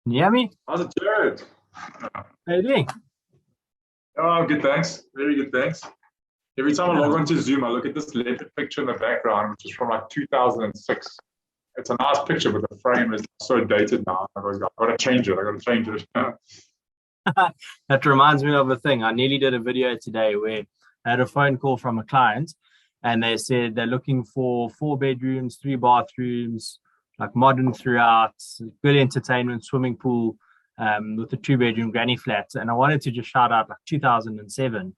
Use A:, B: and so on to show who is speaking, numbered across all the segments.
A: Can you hear me?
B: How's it, Jared?
A: How you doing?
B: Oh, good, thanks. Very good, thanks. Every time I
A: Yeah.
B: log on to Zoom, I look at this leopard picture in the background, which is from like 2006. It's a nice picture, but the frame is so dated now. I've got to change it. I've got to change it.
A: That reminds me of a thing. I nearly did a video today where I had a phone call from a client and they said they're looking for 4 bedrooms, 3 bathrooms, like modern throughout, good entertainment, swimming pool, with a 2 bedroom granny flat. And I wanted to just shout out like 2007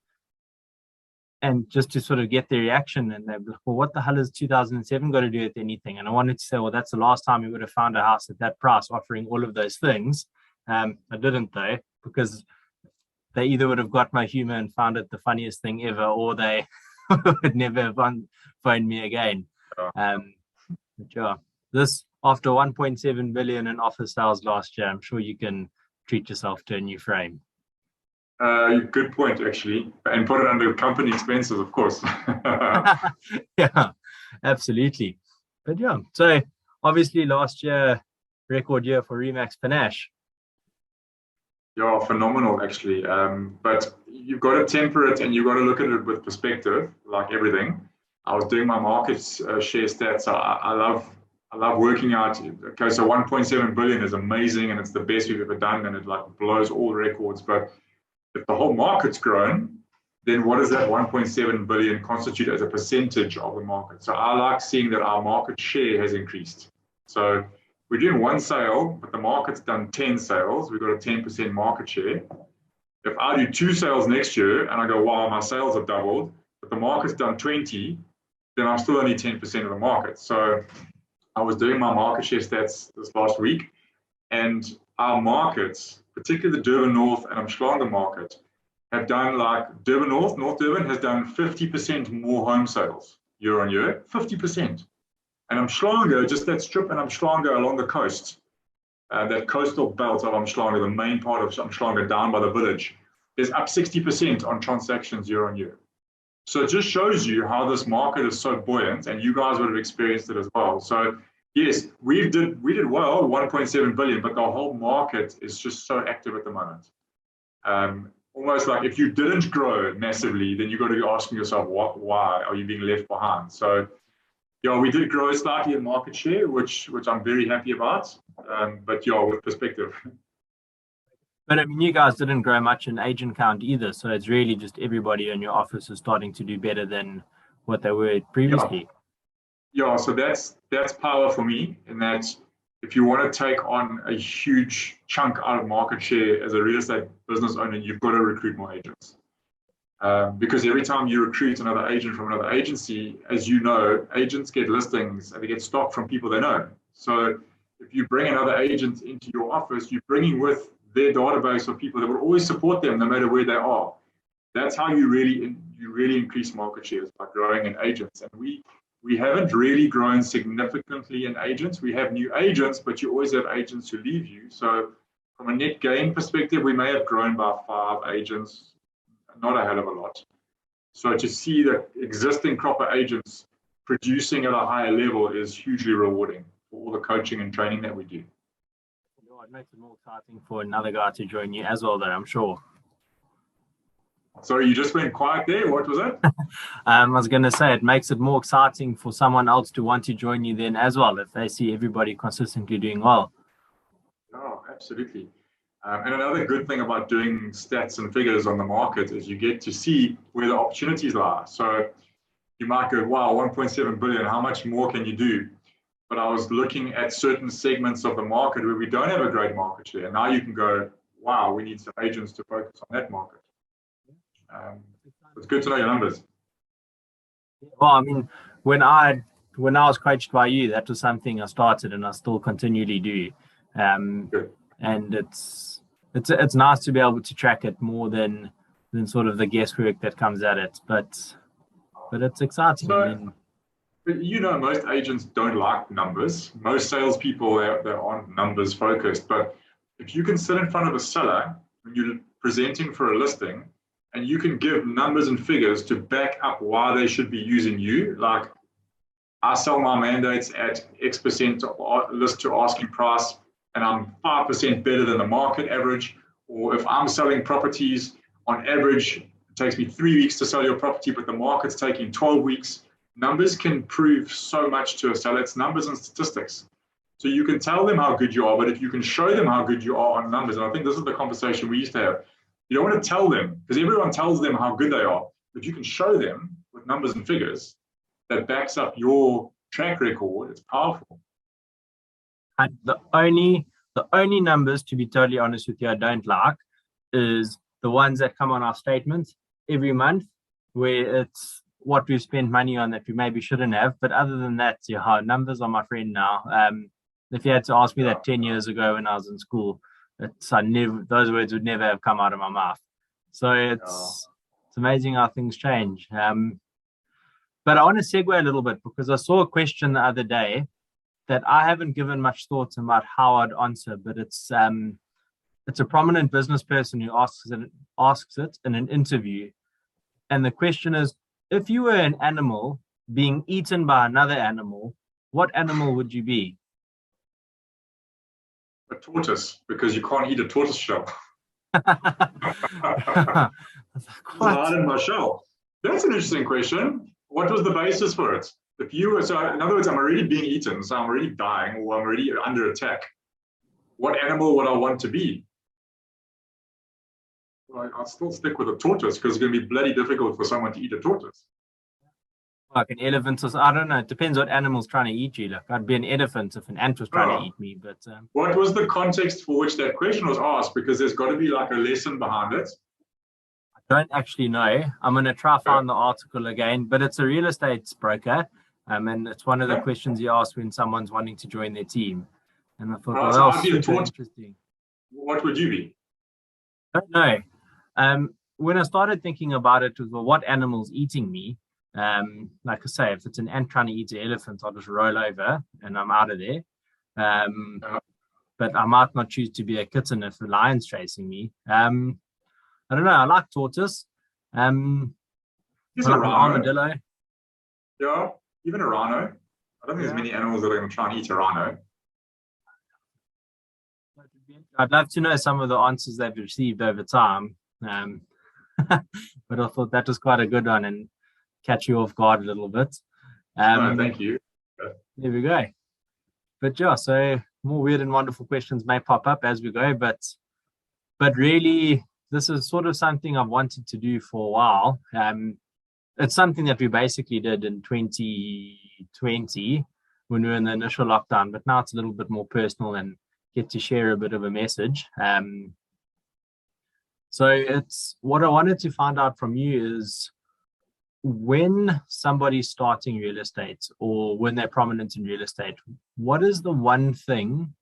A: and just to sort of get their reaction. And they're like, well, what the hell has 2007 got to do with anything? And I wanted to say, well, that's the last time we would have found a house at that price offering all of those things. I didn't though, because they either would have got my humor and found it the funniest thing ever, or they would never have phoned me again. Um, but yeah, this after 1.7 billion in office sales last year, I'm sure you can treat yourself to a new frame.
B: Good point, actually. And put it under company expenses, of course.
A: Yeah, absolutely. But yeah, so obviously last year, record year for Remax Panache.
B: Yeah, phenomenal, actually. But you've got to temper it and you've got to look at it with perspective, like everything. I was doing my market share stats. I love working out. Okay, so 1.7 billion is amazing and it's the best we've ever done and it like blows all records. But if the whole market's grown, then what does that 1.7 billion constitute as a percentage of the market? So I like seeing that our market share has increased. So we're doing one sale, but the market's done 10 sales. We've got a 10% market share. If I do two sales next year and I go, wow, my sales have doubled, but the market's done 20, then I'm still only 10% of the market. So I was doing my market share stats this last week, and our markets, particularly the Durban North and Umhlanga market, have done like Durban North, North Durban has done 50% more home sales year on year, 50%. And Umhlanga, just that strip in Umhlanga along the coast, that coastal belt of Umhlanga, the main part of Umhlanga down by the village, is up 60% on transactions year on year. So it just shows you how this market is so buoyant, and you guys would have experienced it as well. So yes, we did well, 1.7 billion, but the whole market is just so active at the moment. Almost like if you didn't grow massively, then you've got to be asking yourself, why are you being left behind? So yeah, we did grow slightly in market share, which I'm very happy about. But yeah, with perspective.
A: But I mean, you guys didn't grow much in agent count either, so it's really just everybody in your office is starting to do better than what they were
B: Yeah,
A: previously.
B: yeah. So that's power for me in that if you want to take on a huge chunk out of market share as a real estate business owner, you've got to recruit more agents. Because every time you recruit another agent from another agency, as you know, agents get listings and they get stock from people they know. So if you bring another agent into your office, you're bringing with their database of people that will always support them no matter where they are. That's how you really increase market shares by growing in agents. And we haven't really grown significantly in agents. We have new agents, but you always have agents who leave you. So from a net gain perspective, we may have grown by 5 agents, not a hell of a lot. So to see the existing proper agents producing at a higher level is hugely rewarding for all the coaching and training that we do.
A: It makes it more exciting for another guy to join you as well, though, I'm sure.
B: Sorry, you just went quiet there. What was that?
A: I was going to say it makes it more exciting for someone else to want to join you then as well if they see everybody consistently doing well.
B: Oh, absolutely. And another good thing about doing stats and figures on the market is you get to see where the opportunities lie. So you might go, wow, 1.7 billion, how much more can you do? But I was looking at certain segments of the market where we don't have a great market share. And now you can go, wow, we need some agents to focus on that market. It's good to know your numbers.
A: Well, I mean, when I was coached by you, that was something I started and I still continually do. Um,
B: Good.
A: and it's nice to be able to track it more than sort of the guesswork that comes at it. But it's exciting. I
B: So,
A: mean,
B: but you know, most agents don't like numbers. Most salespeople, they aren't numbers focused. But if you can sit in front of a seller when you're presenting for a listing and you can give numbers and figures to back up why they should be using you, like I sell my mandates at X percent list to asking price. and I'm 5% better than the market average, or if I'm selling properties on average, it takes me 3 weeks to sell your property, but the market's taking 12 weeks. Numbers can prove so much to a seller. It's numbers and statistics. So you can tell them how good you are, but if you can show them how good you are on numbers, and I think this is the conversation we used to have, you don't want to tell them, because everyone tells them how good they are, but you can show them with numbers and figures that backs up your track record. It's powerful.
A: And the only numbers, to be totally honest with you, I don't like is the ones that come on our statement every month, where it's what we've spent money on that we maybe shouldn't have. But other than that, yeah, numbers are my friend now. If you had to ask me that 10 years ago when I was in school, those words would never have come out of my mouth. So it's amazing how things change. But I want to segue a little bit, because I saw a question the other day that I haven't given much thought about how I'd answer, but it's a prominent business person who asks it in an interview. And the question is, if you were an animal being eaten by another animal, what animal would you be?
B: A tortoise, because you can't eat a tortoise shell. Hard in my shell. That's an interesting question. What was the basis for it? If you were, so in other words, I'm already being eaten, so I'm already dying, or I'm already under attack. What animal would I want to be? Well, I'll still stick with a tortoise, because it's going to be bloody difficult for someone to eat a tortoise.
A: Like an elephant, or I don't know. It depends what animal's trying to eat you. Like, I'd be an elephant if an ant was trying to eat me. But
B: what was the context for which that question was asked? Because there's got to be like a lesson behind it.
A: I don't actually know. I'm going to try find the article again, but it's a real estate broker. And it's one of the questions he asked when someone's wanting to join their team. And I thought,
B: so I'd be a tortoise. Interesting. What would you be?
A: I don't know. When I started thinking about it, was, well, what animal's eating me? Like I say, if it's an ant trying to eat an elephant, I'll just roll over and I'm out of there. But I might not choose to be a kitten if the lion's chasing me. I don't know. I like tortoise.
B: He's
A: like
B: a rhino.
A: Armadillo.
B: Yeah, even a rhino. I don't think there's many animals that are going to try and eat a rhino.
A: I'd love to know some of the answers they've received over time. But I thought that was quite a good one and catch you off guard a little bit.
B: Thank you.
A: There we go. But yeah, so more weird and wonderful questions may pop up as we go, but really, this is sort of something I've wanted to do for a while. It's something that we basically did in 2020 when we were in the initial lockdown, but now it's a little bit more personal and get to share a bit of a message. So it's what I wanted to find out from you is, when somebody's starting real estate or when they're prominent in real estate, what is the one thing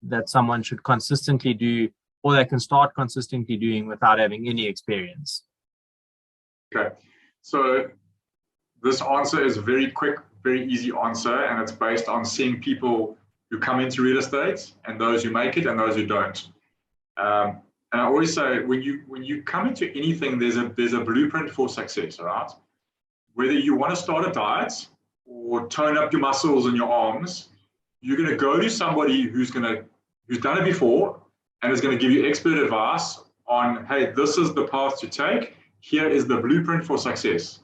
A: that someone should consistently do, or they can start consistently doing without having any experience?
B: Okay, so this answer is very quick, very easy answer, and it's based on seeing people who come into real estate and those who make it and those who don't. And I always say, when you come into anything, there's a blueprint for success, all right? Whether you want to start a diet or tone up your muscles and your arms, you're going to go to somebody who's done it before and is going to give you expert advice on, hey, this is the path to take. Here is the blueprint for success.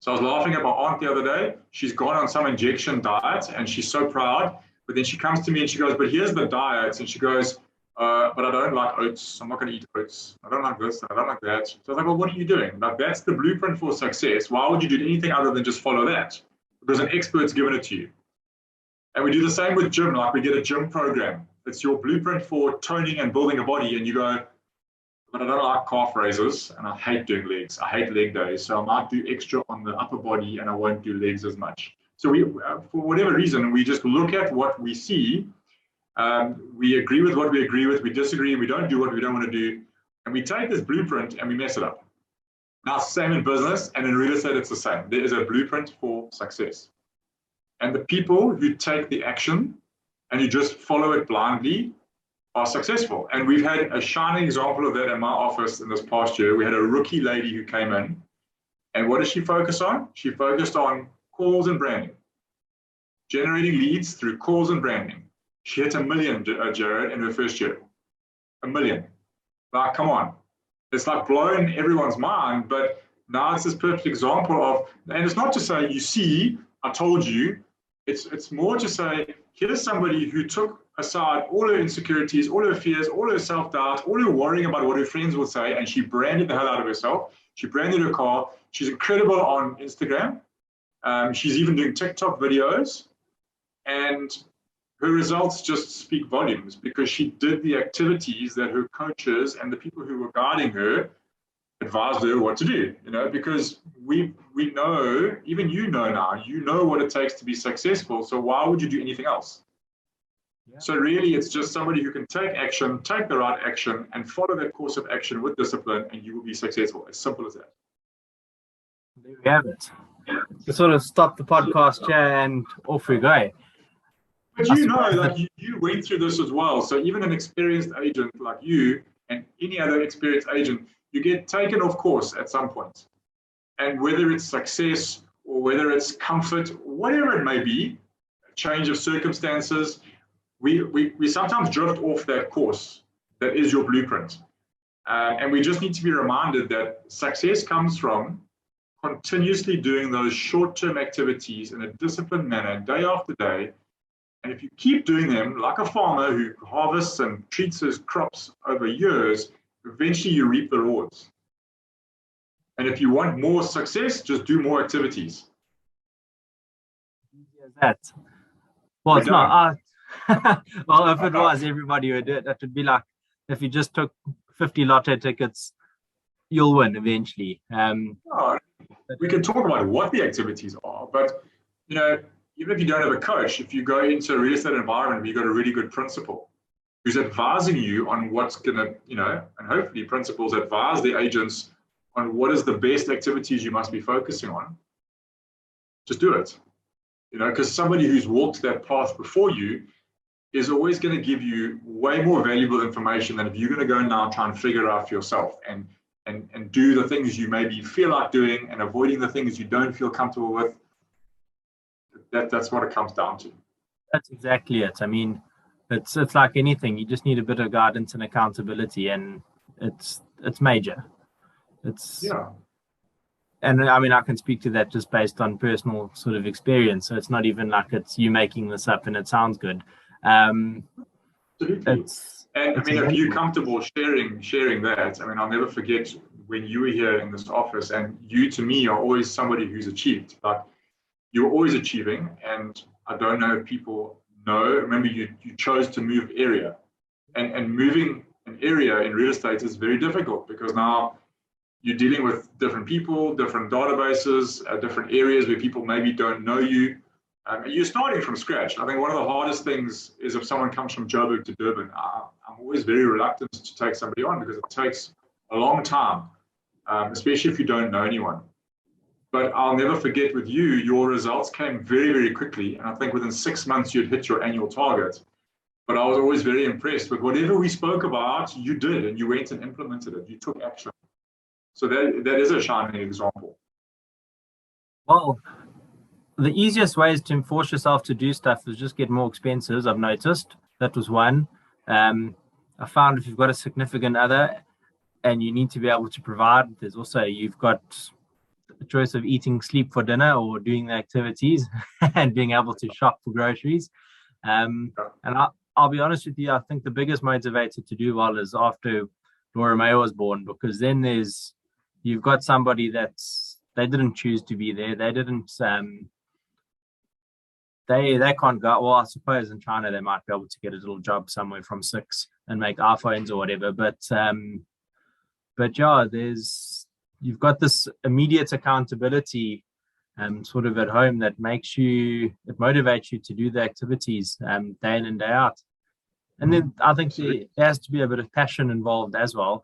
B: So I was laughing at my aunt the other day. She's gone on some injection diet and she's so proud. But then she comes to me and she goes, but here's the diet. And she goes, but I don't like oats. I'm not going to eat oats. I don't like this. I don't like that. So I was like, well, what are you doing? Like, that's the blueprint for success. Why would you do anything other than just follow that? Because an expert's given it to you. And we do the same with gym. Like, we get a gym program. It's your blueprint for toning and building a body. And you go, but I don't like calf raises and I hate doing legs. I hate leg days. So I might do extra on the upper body and I won't do legs as much. So we, for whatever reason, we just look at what we see. We agree with what we agree with, we disagree, we don't do what we don't want to do, and we take this blueprint and we mess it up. Now, same in business and in real estate, it's the same. There is a blueprint for success. And the people who take the action and you just follow it blindly are successful. And we've had a shining example of that in my office in this past year. We had a rookie lady who came in, and what did she focus on? She focused on calls and branding, generating leads through calls and branding. She hit 1 million, Jared, in her first year. 1 million. Like, come on. It's like blowing everyone's mind, but now it's this perfect example of, and it's not to say, you see, I told you, it's more to say, here's somebody who took aside all her insecurities, all her fears, all her self-doubt, all her worrying about what her friends will say, and she branded the hell out of herself. She branded her car. She's incredible on Instagram. She's even doing TikTok videos. And her results just speak volumes because she did the activities that her coaches and the people who were guiding her advised her what to do, because we know, even now, you know what it takes to be successful. So why would you do anything else? Yeah. So really, it's just somebody who can take action, take the right action, and follow that course of action with discipline, and you will be successful. As simple as that.
A: There we have it. To sort of stop the podcast here and off we go.
B: But you went through this as well. So even an experienced agent like you and any other experienced agent, you get taken off course at some point. And whether it's success or whether it's comfort, whatever it may be, a change of circumstances, we sometimes drift off that course that is your blueprint. And we just need to be reminded that success comes from continuously doing those short-term activities in a disciplined manner, day after day. And if you keep doing them like a farmer who harvests and treats his crops over years, eventually you reap the rewards. And if you want more success, just do more activities.
A: Easy as that. Well, it's not. Well, if it was, everybody would do it. That would be like if you just took 50 lotto tickets, you'll win eventually.
B: We can talk about what the activities are, but even if you don't have a coach, if you go into a real estate environment where you've got a really good principal who's advising you on what's going to, and hopefully principals advise the agents on what is the best activities you must be focusing on, just do it. Because somebody who's walked that path before you is always going to give you way more valuable information than if you're going to go now try and figure it out for yourself and do the things you maybe feel like doing and avoiding the things you don't feel comfortable with. That's what it comes down to.
A: That's exactly it. I mean, it's like anything. You just need a bit of guidance and accountability, and it's major. And I mean, I can speak to that just based on personal sort of experience. So it's not even like it's you making this up and it sounds good.
B: Absolutely. If you're comfortable sharing that, I'll never forget when you were here in this office, and you to me are always somebody who's achieved. Like, you're always achieving, and I don't know if people know. Remember, you chose to move area, and moving an area in real estate is very difficult because now you're dealing with different people, different databases, different areas where people maybe don't know you. You're starting from scratch. I think one of the hardest things is if someone comes from Joburg to Durban. I'm always very reluctant to take somebody on because it takes a long time, especially if you don't know anyone. But I'll never forget with you, your results came very, very quickly. And I think within 6 months, you'd hit your annual target. But I was always very impressed with whatever we spoke about, you did, and you went and implemented it. You took action. So that is a shining example.
A: Well, the easiest way is to force yourself to do stuff is just get more expenses. I've noticed that was one. I found if you've got a significant other and you need to be able to provide, there's also, you've got the choice of eating, sleep for dinner or doing the activities and being able to shop for groceries. And I'll be honest with you, I think the biggest motivator to do well is after Laura May was born, because then you've got somebody they didn't choose to be there. They didn't, they can't go. Well, I suppose in China, they might be able to get a little job somewhere from 6 and make iPhones or whatever. But yeah, you've got this immediate accountability sort of at home that motivates you to do the activities day in and day out. And then I think there has to be a bit of passion involved as well.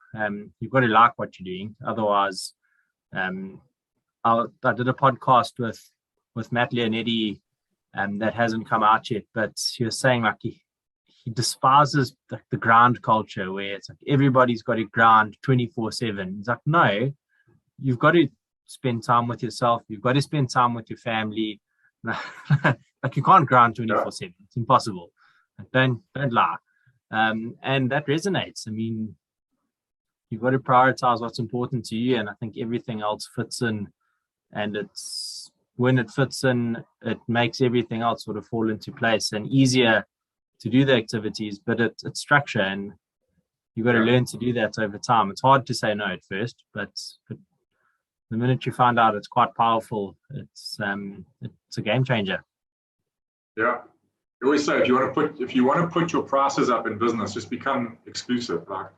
A: You've got to like what you're doing. Otherwise, I did a podcast with Matt Leonetti that hasn't come out yet, but he was saying like he despises the grind culture where it's like everybody's got to grind 24/7. He's like, no, you've got to spend time with yourself. You've got to spend time with your family. Like you can't grind 24/7. It's impossible. Don't lie. And that resonates. I mean, you've got to prioritize what's important to you, and I think everything else fits in. And it's when it fits in, it makes everything else sort of fall into place and easier to do the activities. But it's structure, and you've got to learn to do that over time. It's hard to say no at first, but the minute you find out it's quite powerful, it's a game changer.
B: Yeah. I always say if you want to put your prices up in business, just become exclusive. Like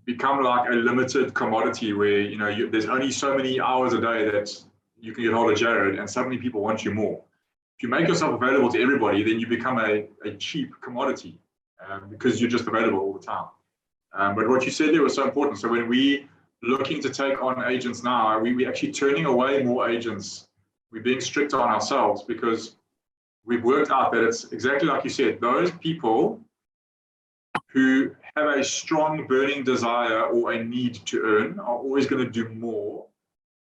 B: become like a limited commodity where there's only so many hours a day that you can get hold of Jared, and suddenly people want you more. If you make yourself available to everybody, then you become a cheap commodity because you're just available all the time. But what you said there was so important. So when we looking to take on agents now, we're actually turning away more agents. We're being stricter on ourselves because we've worked out that it's exactly like you said, those people who have a strong burning desire or a need to earn are always going to do more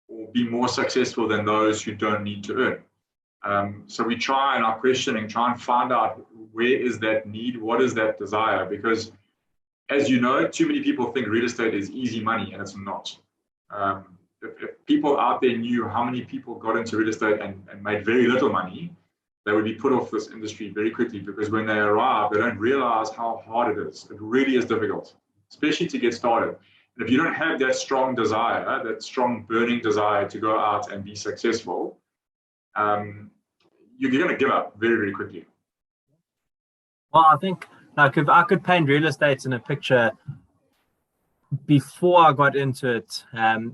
B: or be more successful than those who don't need to earn. So we try in our questioning, try and find out where is that need, what is that desire? Because as you know, too many people think real estate is easy money, and it's not. If people out there knew how many people got into real estate and made very little money, they would be put off this industry very quickly, because when they arrive, they don't realize how hard it is. It really is difficult, especially to get started. And if you don't have that strong desire, that strong burning desire to go out and be successful, you're going to give up very, very quickly.
A: Well, I think like if I could paint real estate in a picture before I got into it,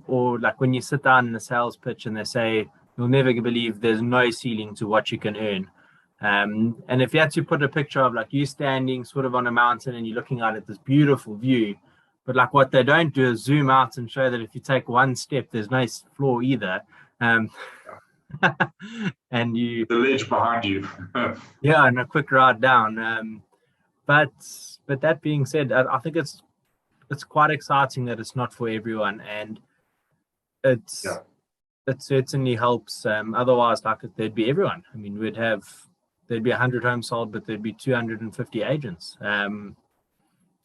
A: or like when you sit down in a sales pitch and they say, you'll never believe there's no ceiling to what you can earn. And if you had to put a picture of like you standing sort of on a mountain and you're looking out at this beautiful view, but like what they don't do is zoom out and show that if you take one step, there's no floor either. And you
B: the ledge behind you.
A: Yeah, and a quick ride down. But that being said, I think it's quite exciting that it's not for everyone, and it certainly helps. Otherwise, like there'd be everyone. I mean, there'd be 100 homes sold, but there'd be 250 agents. And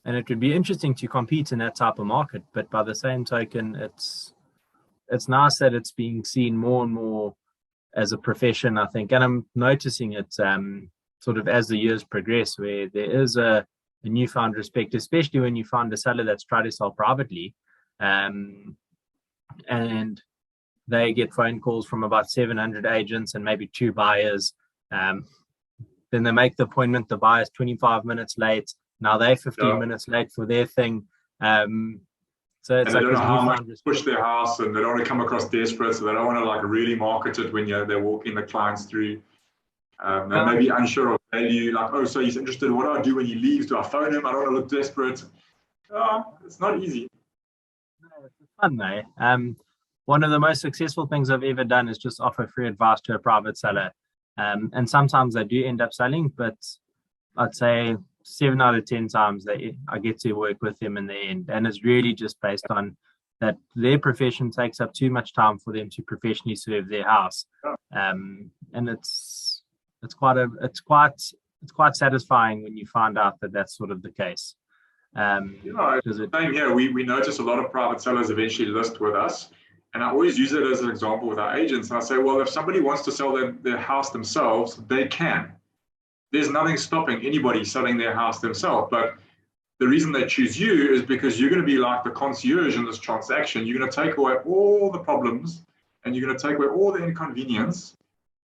A: it would be interesting to compete in that type of market. But by the same token, it's nice that it's being seen more and more as a profession, I think. And I'm noticing it sort of as the years progress, where there is a newfound respect, especially when you find a seller that's tried to sell privately. And they get phone calls from about 700 agents and maybe 2 buyers. Then they make the appointment, the buyer's 25 minutes late. Now they're 15 minutes late for their thing. So it's
B: and they don't know how much to push their house, and they don't want to come across desperate, so they don't want to like really market it when they're walking the clients through. They may be unsure of value, like, oh, so he's interested. What do I do when he leaves? Do I phone him? I don't want to look desperate. It's not easy.
A: No, it's fun though. One of the most successful things I've ever done is just offer free advice to a private seller. And sometimes they do end up selling, but I'd say 7 out of 10 times I get to work with them in the end. And it's really just based on that their profession takes up too much time for them to professionally serve their house. And it's quite satisfying when you find out that that's sort of the case.
B: Same here. We notice a lot of private sellers eventually list with us. And I always use it as an example with our agents. And I say, well, if somebody wants to sell their house themselves, they can. There's nothing stopping anybody selling their house themselves. But the reason they choose you is because you're going to be like the concierge in this transaction. You're going to take away all the problems, and you're going to take away all the inconvenience.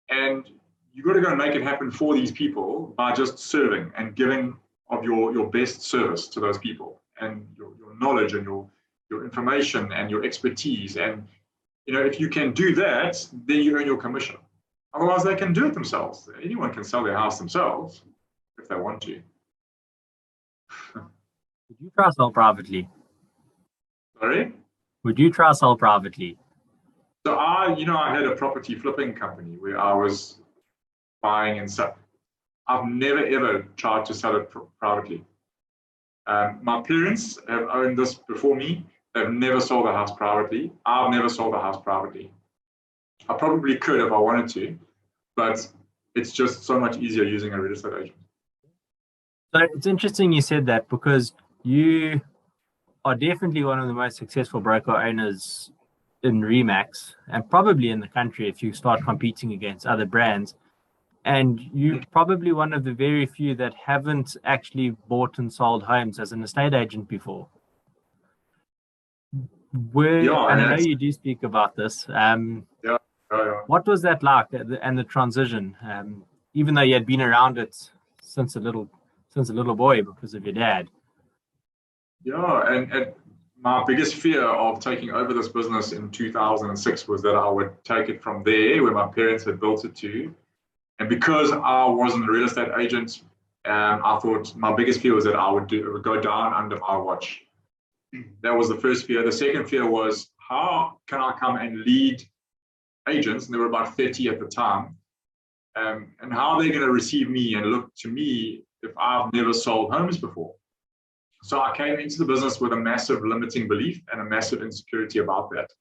B: And you've got to go and make it happen for these people by just serving and giving of your best service to those people, and your knowledge and your information and your expertise. And if you can do that, then you earn your commission. Otherwise, they can do it themselves. Anyone can sell their house themselves if they want to.
A: Would you try sell privately?
B: Sorry?
A: Would you try sell privately?
B: So I had a property flipping company where I was buying and selling. I've never ever tried to sell it privately. My parents have owned this before me. They've never sold a house privately. I've never sold a house privately. I probably could if I wanted to, but it's just so much easier using a real estate agent.
A: So it's interesting you said that because you are definitely one of the most successful broker owners in Remax and probably in the country if you start competing against other brands. And you're probably one of the very few that haven't actually bought and sold homes as an estate agent before.
B: Yeah,
A: And
B: and
A: I know
B: that's
A: you do speak about this.
B: yeah, yeah.
A: What was that like, and the transition? Even though you had been around it since a little boy because of your dad.
B: Yeah, and my biggest fear of taking over this business in 2006 was that I would take it from there, where my parents had built it to. And because I wasn't a real estate agent, I thought my biggest fear was that it would go down under my watch. That was the first fear. The second fear was, how can I come and lead agents? And there were about 30 at the time. And how are they going to receive me and look to me if I've never sold homes before? So I came into the business with a massive limiting belief and a massive insecurity about that.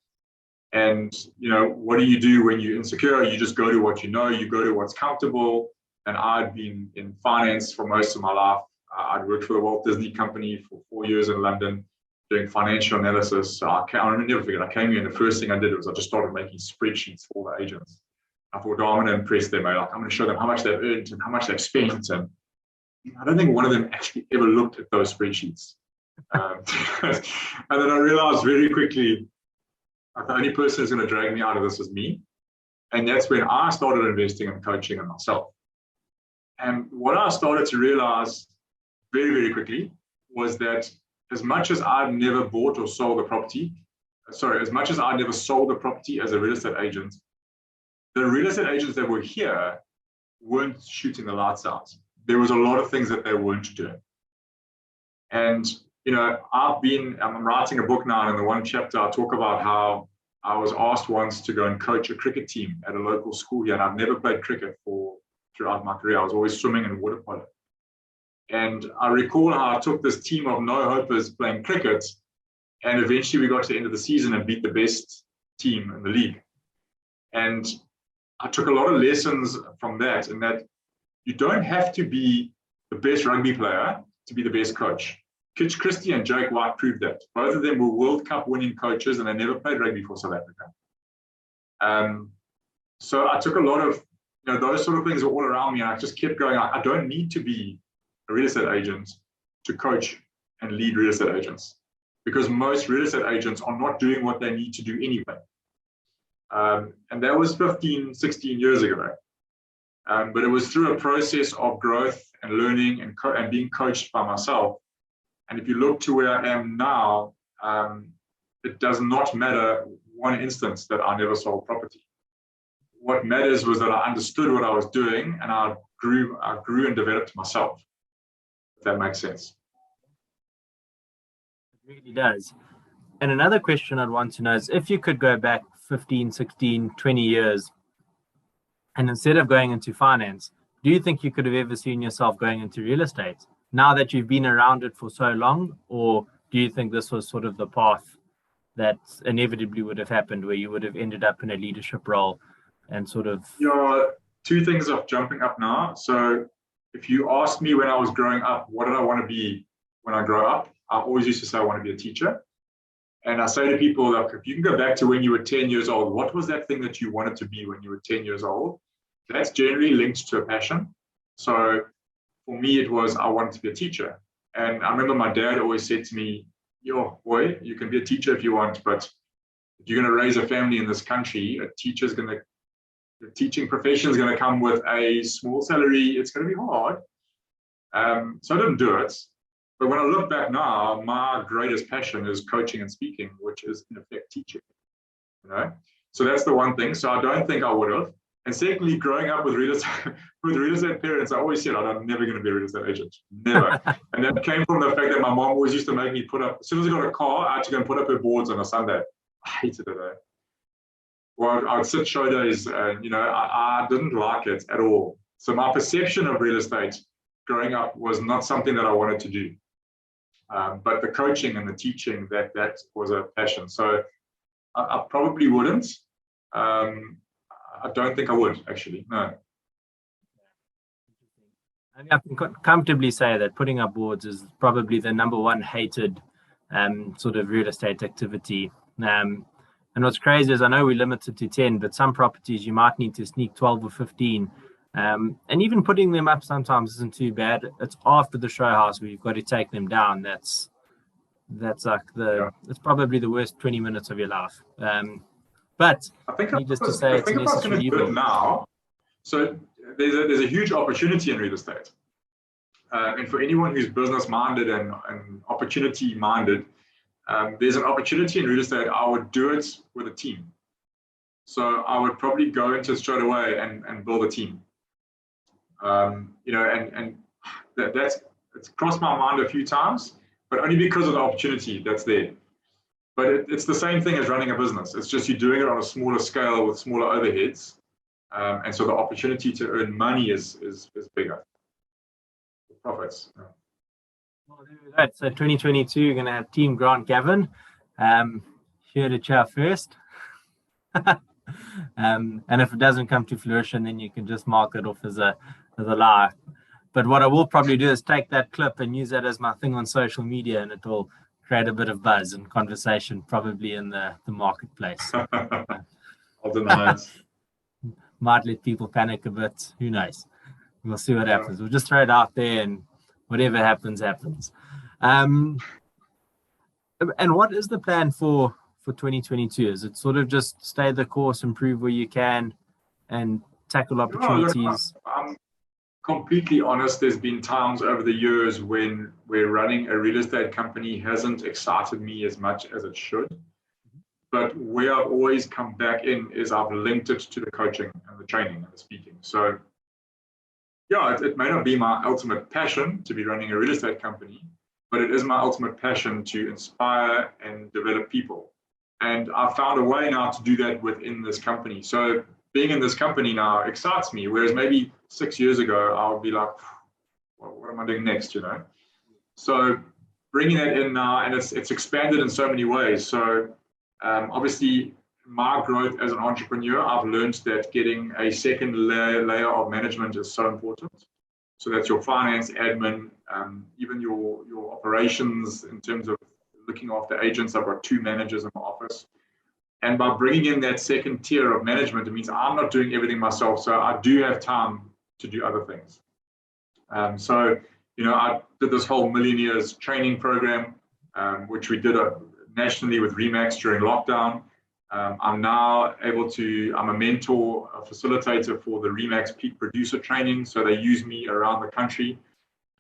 B: And, what do you do when you're insecure? You just go to what you know, you go to what's comfortable. And I'd been in finance for most of my life. I'd worked for the Walt Disney Company for 4 years in London doing financial analysis. So I'll never forget, I came here and the first thing I did was I just started making spreadsheets for the agents. I thought, oh, I'm going to impress them. I'm going to show them how much they've earned and how much they've spent. And I don't think one of them actually ever looked at those spreadsheets. And then I realized very quickly, the only person who's going to drag me out of this is me. And that's when I started investing in coaching in myself. And what I started to realize very, very quickly was that as much as I've never bought or sold a property, as much as I never sold a property as a real estate agent, the real estate agents that were here weren't shooting the lights out. There was a lot of things that they weren't doing. And, I'm writing a book now, and in the one chapter, I talk about how I was asked once to go and coach a cricket team at a local school here, and I've never played cricket throughout my career. I was always swimming and water polo. And I recall how I took this team of no-hopers playing cricket, and eventually we got to the end of the season and beat the best team in the league. And I took a lot of lessons from that, in that you don't have to be the best rugby player to be the best coach. Kitch Christie and Jake White proved that. Both of them were World Cup winning coaches, and they never played rugby for South Africa. So I took a lot of, those sort of things were all around me, and I just kept going. I don't need to be a real estate agent to coach and lead real estate agents, because most real estate agents are not doing what they need to do anyway. And that was 15, 16 years ago. But it was through a process of growth and learning and being coached by myself. And if you look to where I am now, it does not matter one instance that I never sold property. What matters was that I understood what I was doing, and I grew and developed myself, if that makes sense.
A: It really does. And another question I'd want to know is, if you could go back 15, 16, 20 years, and instead of going into finance, do you think you could have ever seen yourself going into real estate now that you've been around it for so long? Or do you think this was sort of the path that inevitably would have happened, where you would have ended up in a leadership role and sort of...
B: Two things are jumping up now. So if you asked me when I was growing up, what did I want to be when I grow up? I always used to say I want to be a teacher. And I say to people, like, if you can go back to when you were 10 years old, what was that thing that you wanted to be when you were 10 years old? That's generally linked to a passion. So for me, it was, I wanted to be a teacher. And I remember my dad always said to me, yo, boy, you can be a teacher if you want, but if you're going to raise a family in this country, the teaching profession is going to come with a small salary. It's going to be hard. So I didn't do it. But when I look back now, my greatest passion is coaching and speaking, which is in effect teaching. So that's the one thing. So I don't think I would have. And secondly, growing up with real estate parents, I always said I'm never going to be a real estate agent, never. And that came from the fact that my mom always used to make me put up, as soon as I got a car, I had to go and put up her boards on a Sunday. I hated it. Well, I'd sit show days, and I didn't like it at all. So my perception of real estate growing up was not something that I wanted to do. But the coaching and the teaching, that was a passion. So I probably wouldn't. I don't think I would, actually. No.
A: I can comfortably say that putting up boards is probably the number one hated sort of real estate activity. And what's crazy is I know we're limited to 10, but some properties you might need to sneak 12 or 15. And even putting them up sometimes isn't too bad. It's after the show house where you've got to take them down. That's like it's probably the worst 20 minutes of your life. But
B: I think
A: needless to say, it's a
B: if I was going
A: necessary
B: to do it
A: evil.
B: now, so there's a huge opportunity in real estate. And for anyone who's business minded and opportunity minded, there's an opportunity in real estate. I would do it with a team. So I would probably go into it straight away and build a team. And it's crossed my mind a few times, but only because of the opportunity that's there. But it's the same thing as running a business. It's just you're doing it on a smaller scale with smaller overheads. And so the opportunity to earn money is bigger. The profits. Yeah.
A: Well, there we go. So 2022, you're going to have Team Grant Gavin. Here to chat first. And if it doesn't come to fruition, then you can just mark it off as a lie. But what I will probably do is take that clip and use that as my thing on social media, and it will create a bit of buzz and conversation, probably in the marketplace.
B: I'll deny it.
A: Might let people panic a bit. Who knows? We'll see what happens. We'll just throw it out there, and whatever happens, happens. And what is the plan for 2022? Is it sort of just stay the course, improve where you can, and tackle opportunities?
B: I'm completely honest. There's been times over the years when running a real estate company hasn't excited me as much as it should. But where I've always come back in is I've linked it to the coaching and the training and the speaking. So yeah, it may not be my ultimate passion to be running a real estate company, but it is my ultimate passion to inspire and develop people. And I've found a way now to do that within this company. So being in this company now excites me, whereas maybe 6 years ago, I would be like, well, what am I doing next, So bringing that in now, and it's expanded in so many ways. So obviously, my growth as an entrepreneur, I've learned that getting a second layer of management is so important. So that's your finance, admin, even your operations in terms of looking after agents. I've got 2 managers in my office. And by bringing in that second tier of management, it means I'm not doing everything myself. So I do have time to do other things. I did this whole Millionaires training program, which we did nationally with Remax during lockdown. I'm now I'm a mentor, a facilitator for the Remax Peak Producer Training. So they use me around the country.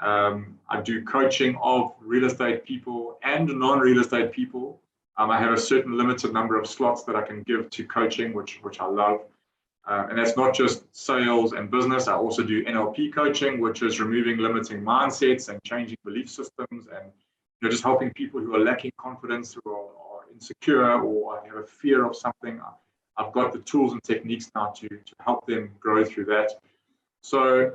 B: I do coaching of real estate people and non-real estate people. I have a certain limited number of slots that I can give to coaching, which I love. And that's not just sales and business. I also do NLP coaching, which is removing limiting mindsets and changing belief systems, and just helping people who are lacking confidence, who are insecure, or have a fear of something. I've got the tools and techniques now to help them grow through that. So,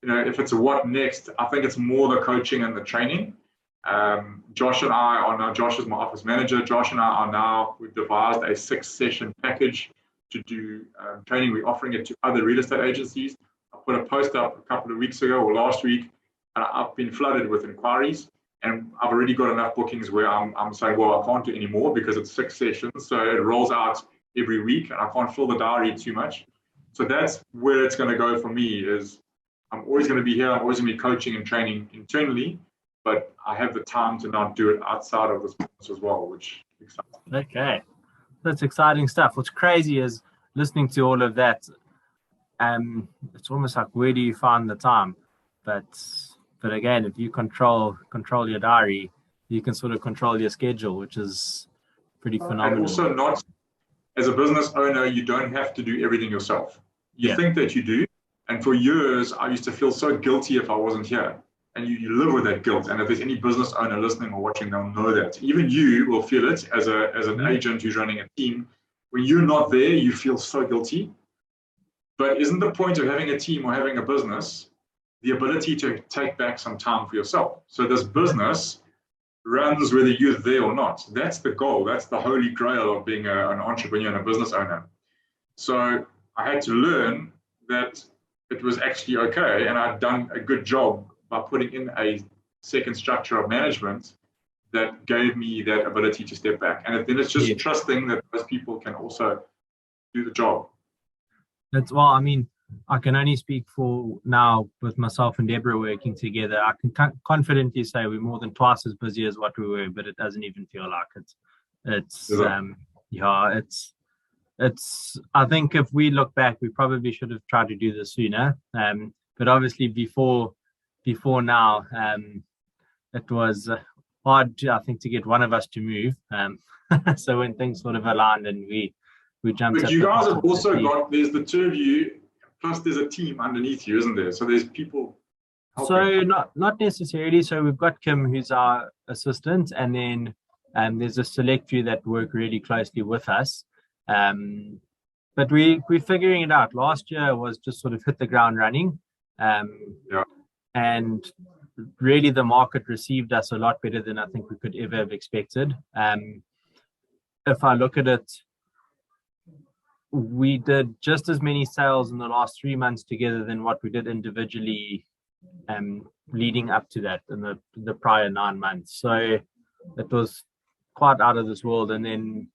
B: if it's a what next, I think it's more the coaching and the training. Josh and I are now, Josh is my office manager. Josh and I are now, we've devised a 6-session package to do training. We're offering it to other real estate agencies. I put a post up a couple of weeks ago or last week, and I've been flooded with inquiries. And I've already got enough bookings where I'm saying, well, I can't do any more because it's 6 sessions. So it rolls out every week, and I can't fill the diary too much. So that's where it's going to go for me. Is I'm always going to be here. I'm always going to be coaching and training internally, but I have the time to now do it outside of this business as well, which excites me.
A: Okay, that's exciting stuff. What's crazy is listening to all of that. It's almost like, where do you find the time? But again, if you control your diary, you can sort of control your schedule, which is pretty phenomenal.
B: And also, not as a business owner, you don't have to do everything yourself. You think that you do. And for years, I used to feel so guilty if I wasn't here. And you live with that guilt. And if there's any business owner listening or watching, they'll know that. Even you will feel it as an agent who's running a team. When you're not there, you feel so guilty. But isn't the point of having a team or having a business the ability to take back some time for yourself? So this business runs whether you're there or not. That's the goal. That's the holy grail of being an entrepreneur and a business owner. So I had to learn that it was actually okay, and I'd done a good job by putting in a second structure of management that gave me that ability to step back. And then it's just
A: Yeah.
B: trusting that those people can also do the job.
A: That's well, I mean, I can only speak for now with myself and Deborah working together. I can confidently say we're more than twice as busy as what we were, but it doesn't even feel like it. It's yeah, it's I think if we look back, we probably should have tried to do this sooner. But obviously before now, it was hard, I think, to get one of us to move. So when things sort of aligned and we jumped.
B: But you guys have also got, there's the two of you, plus there's a team underneath you, isn't there? So there's people helping.
A: So not necessarily. So we've got Kim, who's our assistant, and then there's a select few that work really closely with us. But we're figuring it out. Last year was just sort of hit the ground running.
B: Yeah.
A: And really the market received us a lot better than I think we could ever have expected. If I look at it, we did just as many sales in the last 3 months together than what we did individually leading up to that in the prior 9 months. So it was quite out of this world. And then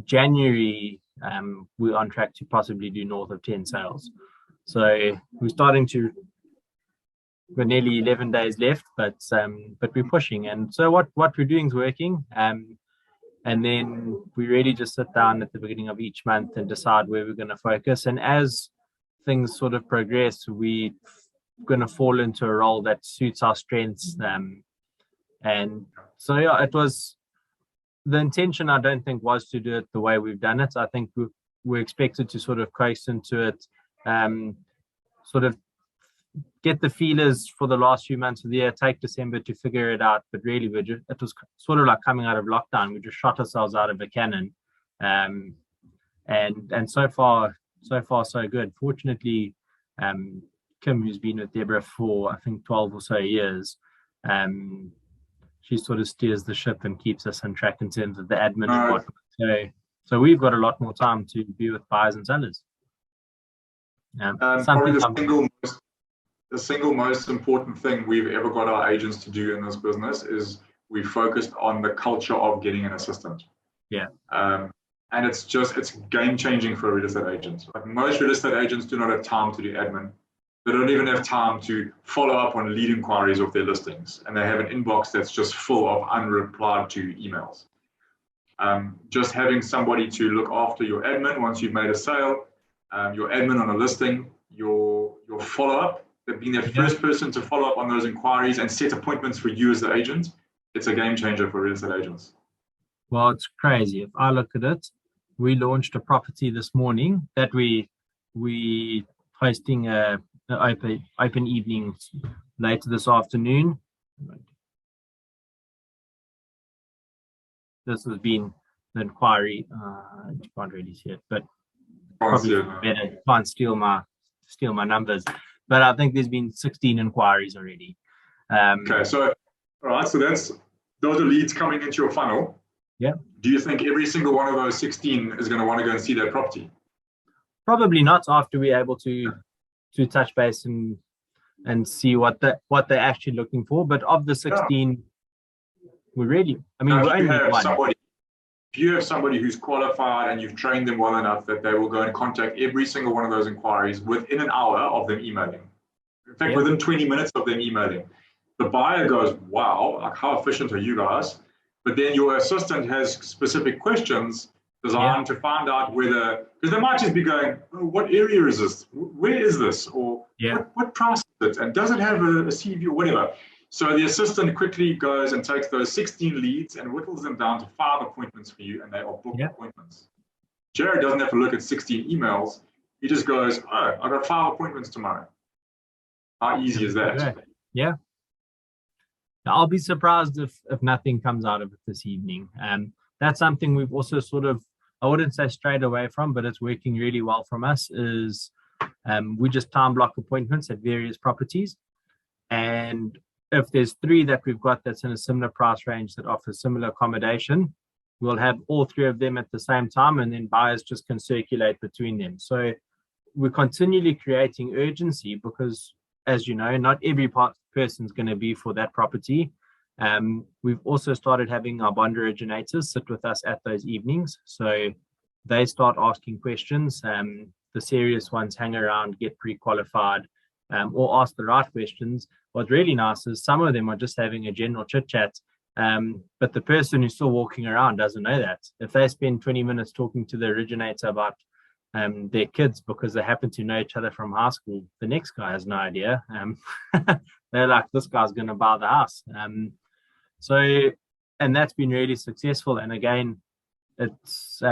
A: January, we're on track to possibly do north of 10 sales. So we're nearly 11 days left, but we're pushing. And so what we're doing is working. And then we really just sit down at the beginning of each month and decide where we're going to focus. And as things sort of progress, we're going to fall into a role that suits our strengths. And so, yeah, it was the intention, I don't think, was to do it the way we've done it. I think we're expected to sort of coast into it, sort of get the feelers for the last few months of the year, take December to figure it out. But really, it was sort of like coming out of lockdown. We just shot ourselves out of a cannon. And so far, so good. Fortunately, Kim, who's been with Deborah for, I think, 12 or so years, she sort of steers the ship and keeps us on track in terms of the admin and whatnot. So we've got a lot more time to be with buyers and sellers.
B: Probably the single most important thing we've ever got our agents to do in this business is we focused on the culture of getting an assistant.
A: Yeah.
B: And it's game changing for real estate agents. Like most real estate agents do not have time to do admin. They don't even have time to follow up on lead inquiries of their listings. And they have an inbox that's just full of unreplied to emails. Just having somebody to look after your admin once you've made a sale, your admin on a listing, your follow-up, being the first person to follow up on those inquiries and set appointments for you as the agent, it's a game changer for real estate agents.
A: Well, it's crazy. If I look at it, we launched a property this morning that we hosting an open evening later this afternoon. This has been the inquiry. You can't really see it, but probably better. Can't steal my numbers. But I think there's been 16 inquiries already.
B: Okay, so all right, so those are leads coming into your funnel.
A: Yeah.
B: Do you think every single one of those 16 is going to want to go and see that property?
A: Probably not, after we're able to touch base and see what they're actually looking for. But of the 16, we really, I mean, we're only one.
B: If you have somebody who's qualified and you've trained them well enough that they will go and contact every single one of those inquiries within an hour of them emailing. In fact, within 20 minutes of them emailing, the buyer goes, wow, like how efficient are you guys? But then your assistant has specific questions designed to find out whether, because they might just be going, oh, what area is this? Where is this? Or what price is it? And does it have a CV or whatever? So the assistant quickly goes and takes those 16 leads and whittles them down to 5 appointments for you, and they are booked appointments. Jared doesn't have to look at 16 emails. He just goes, oh, I've got 5 appointments tomorrow. How easy is that?
A: Yeah. I'll be surprised if nothing comes out of it this evening. That's something we've also sort of, I wouldn't say strayed away from, but it's working really well from us, is we just time block appointments at various properties. And if there's 3 that we've got that's in a similar price range that offers similar accommodation, we'll have all 3 of them at the same time, and then buyers just can circulate between them. So we're continually creating urgency because, as you know, not every person's going to be for that property. We've also started having our bond originators sit with us at those evenings. So they start asking questions. The serious ones hang around, get pre-qualified, or ask the right questions. What's really nice is some of them are just having a general chit chat. But the person who's still walking around doesn't know that. If they spend 20 minutes talking to the originator about their kids because they happen to know each other from high school, the next guy has no idea. They're like, this guy's going to buy the house. And that's been really successful. And again, it's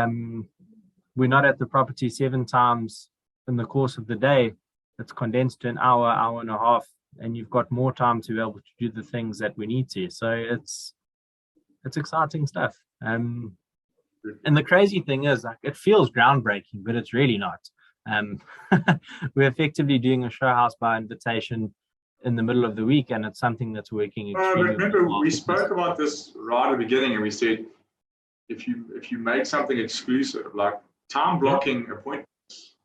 A: we're not at the property 7 times in the course of the day. It's condensed to an hour, hour and a half, and you've got more time to be able to do the things that we need to. So it's exciting stuff. And the crazy thing is, like, it feels groundbreaking, but it's really not. We're effectively doing a show house by invitation in the middle of the week, and it's something that's working extremely
B: remember,
A: well.
B: we spoke about this right at the beginning, and we said if you make something exclusive, like time blocking appointments,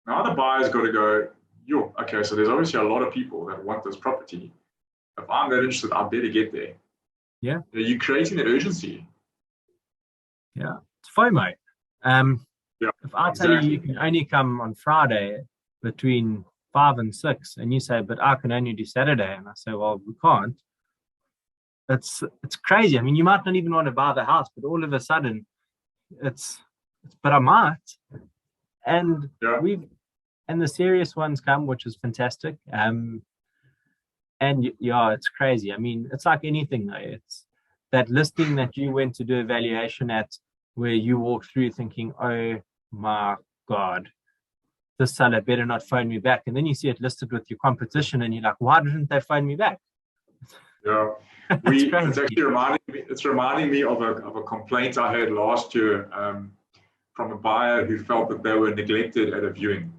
B: now the buyer's got to go, yo, okay, so there's obviously a lot of people that want this property. If I'm that interested, I better get there.
A: Yeah.
B: You're creating that urgency.
A: Yeah. It's FOMO. If I tell you can only come on Friday between 5 and 6, and you say, but I can only do Saturday, and I say, well, we can't. It's crazy. I mean, you might not even want to buy the house, but all of a sudden, but I might. And the serious ones come, which is fantastic. And yeah, it's crazy. I mean, it's like anything though. It's that listing that you went to do a valuation at, where you walk through thinking, oh my God, this seller better not phone me back. And then you see it listed with your competition and you're like, why didn't they phone me back?
B: Yeah. It's actually reminding me of a complaint I had last year from a buyer who felt that they were neglected at a viewing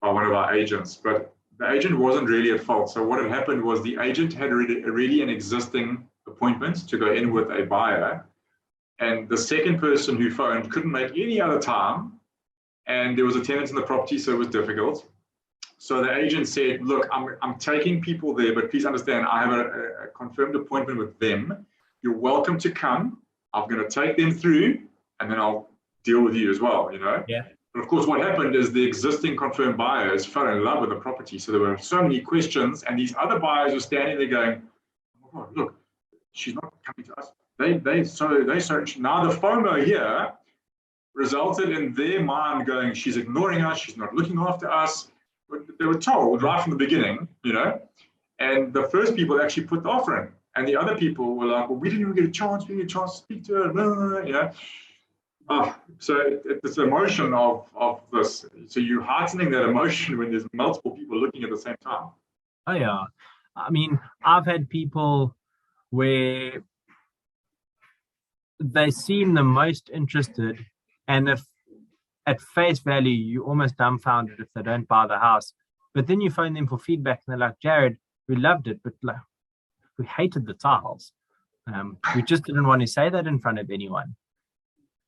B: by one of our agents. But the agent wasn't really at fault. So what had happened was the agent had already an existing appointment to go in with a buyer. And the second person who phoned couldn't make any other time. And there was a tenant in the property, so it was difficult. So the agent said, look, I'm taking people there, but please understand, I have a confirmed appointment with them. You're welcome to come. I'm going to take them through, and then I'll deal with you as well, you know?
A: Yeah.
B: But of course, what happened is the existing confirmed buyers fell in love with the property. So there were so many questions, and these other buyers were standing there going, oh my God, look, she's not coming to us. They so now the FOMO here resulted in their mind going, she's ignoring us, she's not looking after us. But they were told right from the beginning, you know, and the first people actually put the offer in, and the other people were like, well, we didn't even get a chance, we didn't get a chance to speak to her, blah, blah, blah, you know. So it's the emotion of this. So you're heightening that emotion when there's multiple people looking at the same time.
A: Oh yeah. I mean, I've had people where they seem the most interested, and if at face value you're almost dumbfounded if they don't buy the house, but then you phone them for feedback and they're like, Jared, we loved it, but like, we hated the tiles. We just didn't want to say that in front of anyone.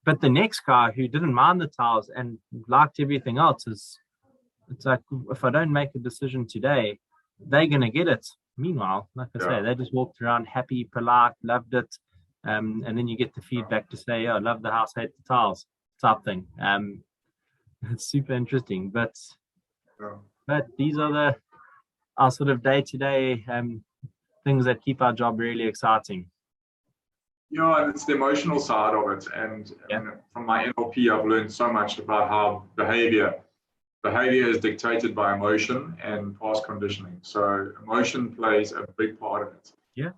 A: But the next guy who didn't mind the tiles and liked everything else, it's like, if I don't make a decision today, they're going to get it. Meanwhile, like I say, they just walked around happy, polite, loved it. And then you get the feedback to say, oh, love the house, hate the tiles type thing. It's super interesting. But these are our sort of day-to-day things that keep our job really exciting.
B: Yeah, and it's the emotional side of it. And from my NLP, I've learned so much about how behavior is dictated by emotion and past conditioning. So emotion plays a big part of it.
A: Yeah.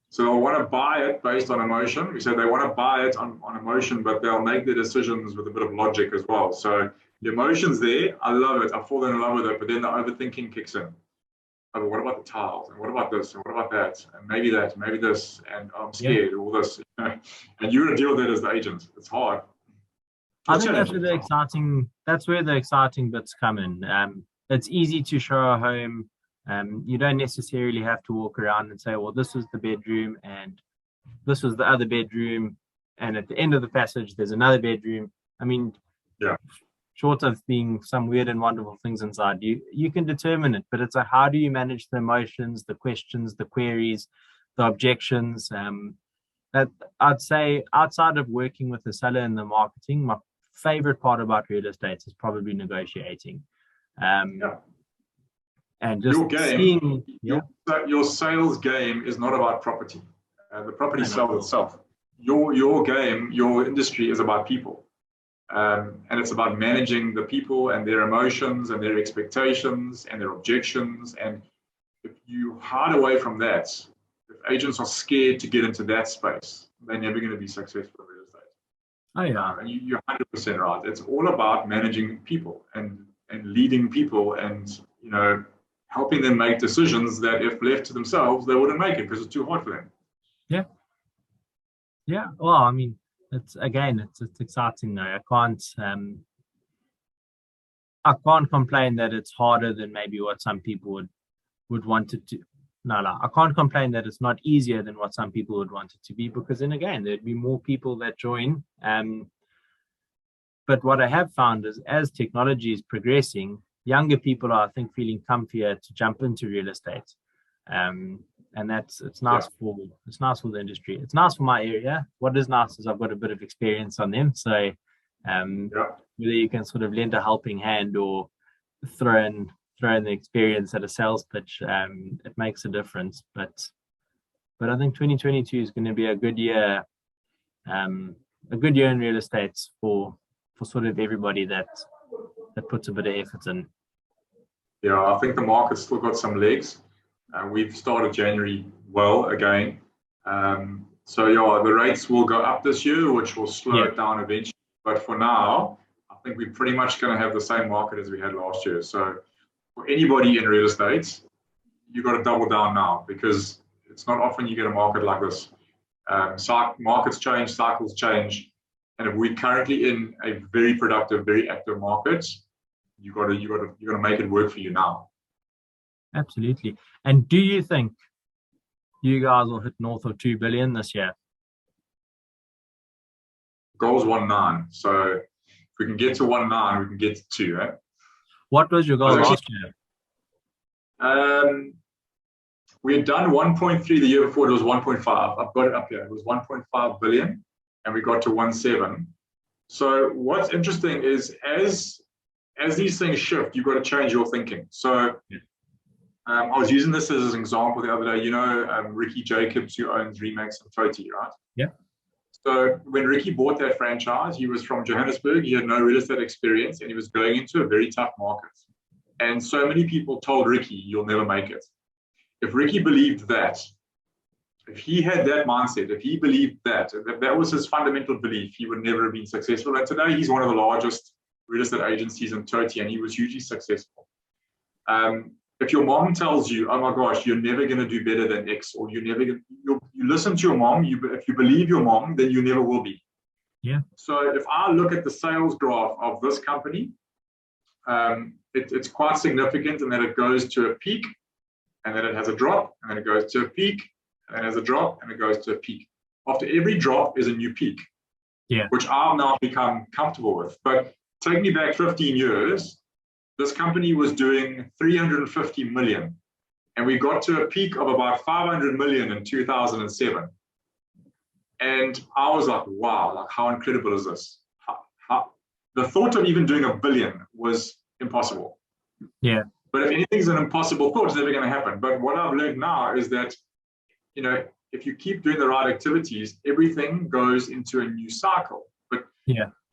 B: So they'll want to buy it based on emotion. We said they want to buy it on emotion, but they'll make their decisions with a bit of logic as well. So the emotion's there. I love it. I fall in love with it. But then the overthinking kicks in. Oh, but what about the tiles? And what about this? And what about that? And maybe that, maybe this. And I'm scared, all this. And you're going to deal with it as the agent. It's hard.
A: I think that's where the exciting bits come in. It's easy to show a home. You don't necessarily have to walk around and say, well, this is the bedroom and this was the other bedroom, and at the end of the passage there's another bedroom. I mean, short of being some weird and wonderful things inside, you can determine it. But it's like, how do you manage the emotions, the questions, the queries, the objections? That I'd say, outside of working with the seller and the marketing, my favorite part about real estate is probably negotiating.
B: Yeah.
A: And just
B: Your game,
A: seeing,
B: your sales game is not about property. The property sells itself. Your game, your industry is about people. And it's about managing the people and their emotions and their expectations and their objections. And if you hide away from that, if agents are scared to get into that space, they're never going to be successful in real estate.
A: Oh yeah,
B: and you're 100% right. It's all about managing people and leading people, and helping them make decisions that, if left to themselves, they wouldn't make it because it's too hard for them.
A: Yeah. Yeah. Well, I mean, it's exciting though. I can't complain that it's harder than maybe what some people would want it to. No, I can't complain that it's not easier than what some people would want it to be, because then again, there'd be more people that join. But what I have found is, as technology is progressing, younger people are, I think, feeling comfier to jump into real estate. And it's nice for the industry. It's nice for my area. What is nice is I've got a bit of experience on them. So whether you can sort of lend a helping hand or throw in the experience at a sales pitch, it makes a difference. But I think 2022 is going to be a good year in real estate for sort of everybody that puts a bit of effort in.
B: Yeah, I think the market's still got some legs. We've started January well again. So the rates will go up this year, which will slow it down eventually. But for now, I think we're pretty much going to have the same market as we had last year. So for anybody in real estate, you've got to double down now, because it's not often you get a market like this. Markets change, cycles change. And if we're currently in a very productive, very active market, you got to make it work for you now.
A: Absolutely. And do you think you guys will hit north of 2 billion this year?
B: Goal's 1.9. So if we can get to 1.9, we can get to 2. Right?
A: What was your goal last year?
B: We had done 1.3 the year before. It was 1.5. I've got it up here. It was 1.5 billion, and we got to 1.7. So what's interesting is, as these things shift, you've got to change your thinking. So I was using this as an example the other day. Ricky Jacobs, who owns Remax and Toti, right?
A: Yeah.
B: So when Ricky bought that franchise, he was from Johannesburg. He had no real estate experience, and he was going into a very tough market. And so many people told Ricky, "You'll never make it." If Ricky believed that, if he had that mindset, if he believed that was his fundamental belief, he would never have been successful. And today, he's one of the largest real estate agencies in Toti, and he was hugely successful. If your mom tells you, "Oh my gosh, you're never going to do better than X," or you listen to your mom, if you believe your mom, then you never will be.
A: Yeah.
B: So if I look at the sales graph of this company, it's quite significant in that it goes to a peak, and then it has a drop, and then it goes to a peak, and then it has a drop, and it goes to a peak. After every drop is a new peak, which I've now become comfortable with. But take me back 15 years, this company was doing 350 million, and we got to a peak of about 500 million in 2007. And I was like, wow, like, how incredible is this? The thought of even doing 1 billion was impossible.
A: Yeah.
B: But if anything's an impossible thought, it's never going to happen. But what I've learned now is that, if you keep doing the right activities, everything goes into a new cycle. But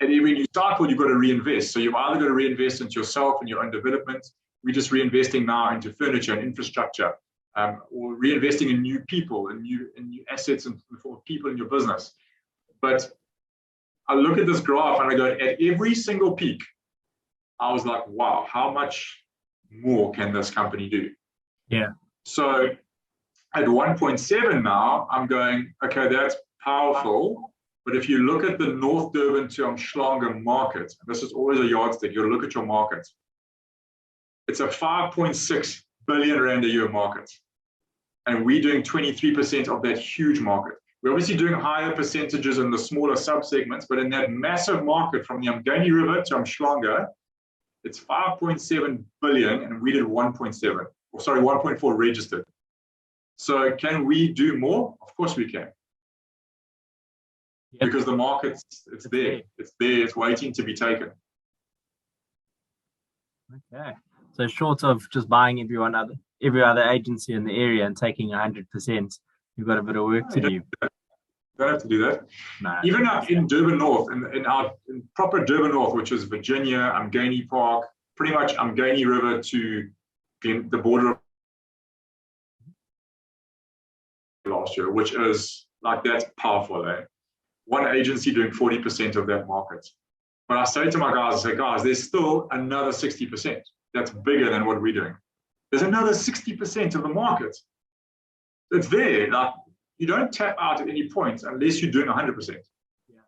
B: at every new cycle, you've got to reinvest. So you've either got to reinvest into yourself and your own development. We're just reinvesting now into furniture and infrastructure, or reinvesting in new people and new assets and for people in your business. But I look at this graph and I go, at every single peak, I was like, wow, how much more can this company do?
A: Yeah. So
B: at 1.7 now, I'm going, okay, that's powerful. But if you look at the North Durban to Umhlanga market, this is always a yardstick, you look at your market. It's a 5.6 billion rand a year market. And we're doing 23% of that huge market. We're obviously doing higher percentages in the smaller subsegments, but in that massive market from the Umgeni River to Umhlanga, it's 5.7 billion, and we did 1.7, or sorry, 1.4 registered. So can we do more? Of course we can. Yep. Because the market's it's there. It's there. It's waiting to be taken.
A: Okay. So short of just buying every other agency in the area and taking 100%, you've got a bit of work to do.
B: You don't have to do that.
A: No,
B: even up in Durban North, in proper Durban North, which is Virginia, Umgeni Park, pretty much Umgeni River to the border of last year, which is like, that's powerful, eh? One agency doing 40% of that market. But I say to my guys, guys, there's still another 60% that's bigger than what we're doing. There's another 60% of the market. It's there. Like, you don't tap out at any point unless you're doing 100%.
A: Yeah.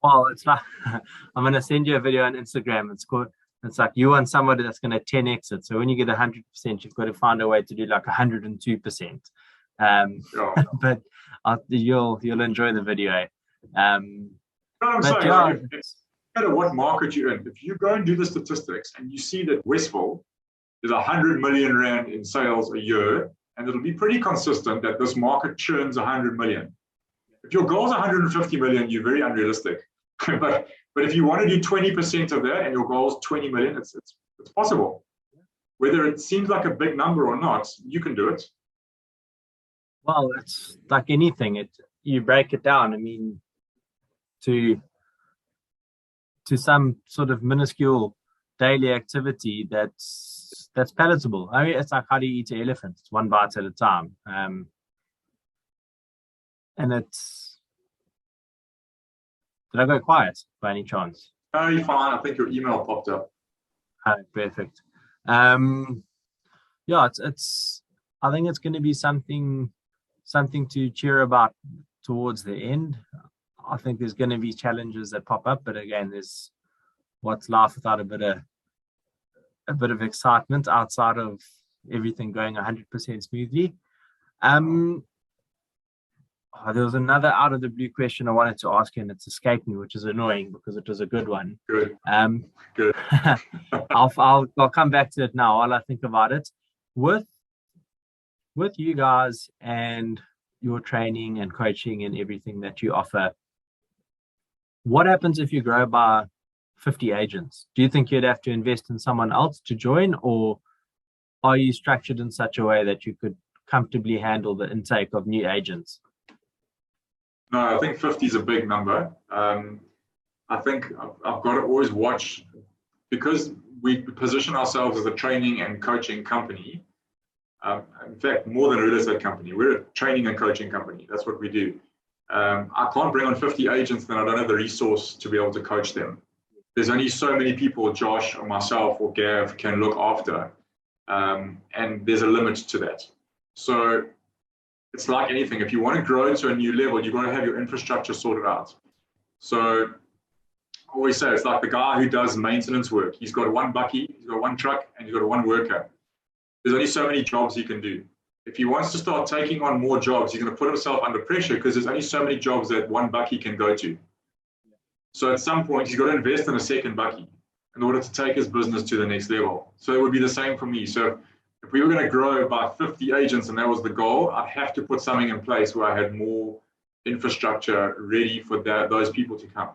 A: Well, it's like, I'm going to send you a video on Instagram. It's like you want somebody that's going to 10x it. So when you get 100%, you've got to find a way to do like 102%. But you'll enjoy the video.
B: I'm saying,
A: yeah,
B: like, no matter what market you're in, if you go and do the statistics and you see that Westville is 100 million rand in sales a year, and it'll be pretty consistent that this market churns 100 million. If your goal is 150 million, you're very unrealistic. but if you want to do 20% of that and your goal is 20 million, it's possible. Whether it seems like a big number or not, you can do it.
A: Well, it's like anything. You break it down. I mean, to some sort of minuscule daily activity that's palatable. I mean, it's like, how do you eat an elephant? It's one bite at a time. And it's... Did I go quiet by any chance?
B: No, you're fine. I think your email popped up.
A: Perfect. Yeah, it's. I think it's going to be something to cheer about towards the end. I think there's going to be challenges that pop up, but again, there's what's life without a bit of excitement outside of everything going 100% smoothly. There was another out of the blue question I wanted to ask you, and it's escaped me, which is annoying because it was a good one.
B: Good.
A: Good. I'll come back to it now while I think about it. With you guys and your training and coaching and everything that you offer, what happens if you grow by 50 agents? Do you think you'd have to invest in someone else to join, or are you structured in such a way that you could comfortably handle the intake of new agents?
B: No, I think 50 is a big number. I think I've got to always watch, because we position ourselves as a training and coaching company. In fact, more than a real estate company, we're a training and coaching company. That's what we do. I can't bring on 50 agents, then I don't have the resource to be able to coach them. There's only so many people Josh or myself or Gav can look after. And there's a limit to that. So it's like anything. If you want to grow to a new level, you've got to have your infrastructure sorted out. So I always say it's like the guy who does maintenance work. He's got one bucky, he's got one truck, and he's got one worker. There's only so many jobs he can do. If he wants to start taking on more jobs, he's going to put himself under pressure because there's only so many jobs that one bucky can go to. So at some point, he's got to invest in a second bucky in order to take his business to the next level. So it would be the same for me. So if we were going to grow by 50 agents and that was the goal, I'd have to put something in place where I had more infrastructure ready for those people to come.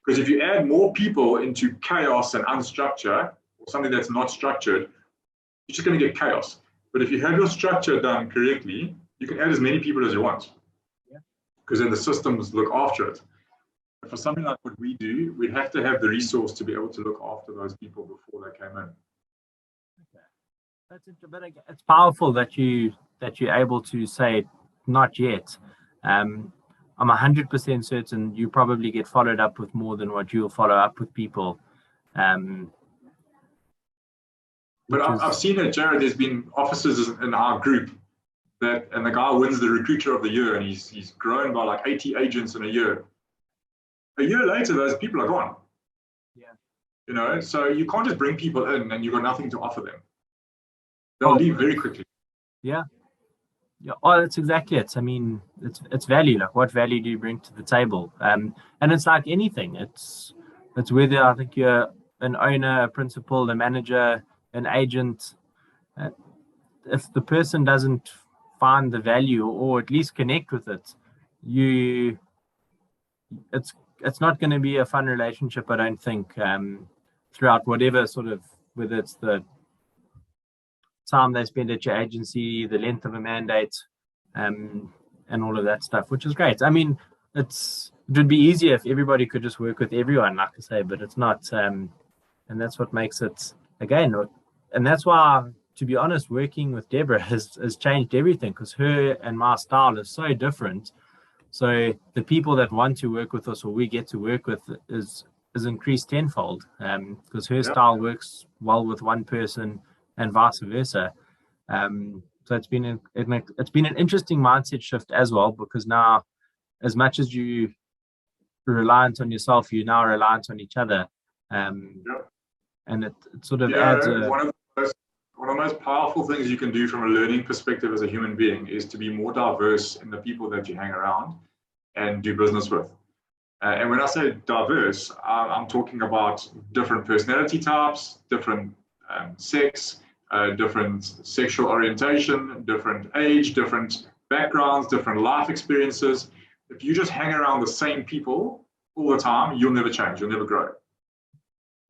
B: Because if you add more people into chaos and unstructured, or something that's not structured, you're just going to get chaos. But if you have your structure done correctly, you can add as many people as you want. Because then the systems look after it. But for something like what we do, we'd have to have the resource to be able to look after those people before they came in.
A: Okay. That's it, but it's powerful that you're able to say not yet. I'm 100% certain you probably get followed up with more than what you'll follow up with people.
B: But I've seen it, Jared. There's been officers in our group and the guy wins the recruiter of the year, and he's grown by like 80 agents in a year. A year later, those people are gone.
A: Yeah.
B: You know, so you can't just bring people in and you've got nothing to offer them. They'll leave very quickly.
A: Yeah. Yeah, oh, that's exactly it. I mean, it's value. Like, what value do you bring to the table? And it's like anything. It's whether I think you're an owner, a principal, a manager, an agent. Uh, if the person doesn't find the value or at least connect with it, you it's it's not going to be a fun relationship, I don't think. Throughout whatever sort of, whether it's the time they spend at your agency, the length of a mandate, and all of that stuff, which is great. I mean, it would be easier if everybody could just work with everyone, like I say, but it's not. And that's what makes it, again, and that's why, to be honest, working with Deborah has changed everything, because her and my style is so different. So the people that want to work with us, or we get to work with, is increased tenfold, because her style works well with one person and vice versa. So it's been an interesting mindset shift as well, because now, as much as you reliant on yourself, you're now reliant on each other, and it sort of adds
B: one of the most powerful things you can do from a learning perspective as a human being is to be more diverse in the people that you hang around and do business with. And when I say diverse, I'm talking about different personality types, different sex, different sexual orientation, different age, different backgrounds, different life experiences. If you just hang around the same people all the time, you'll never change, you'll never grow.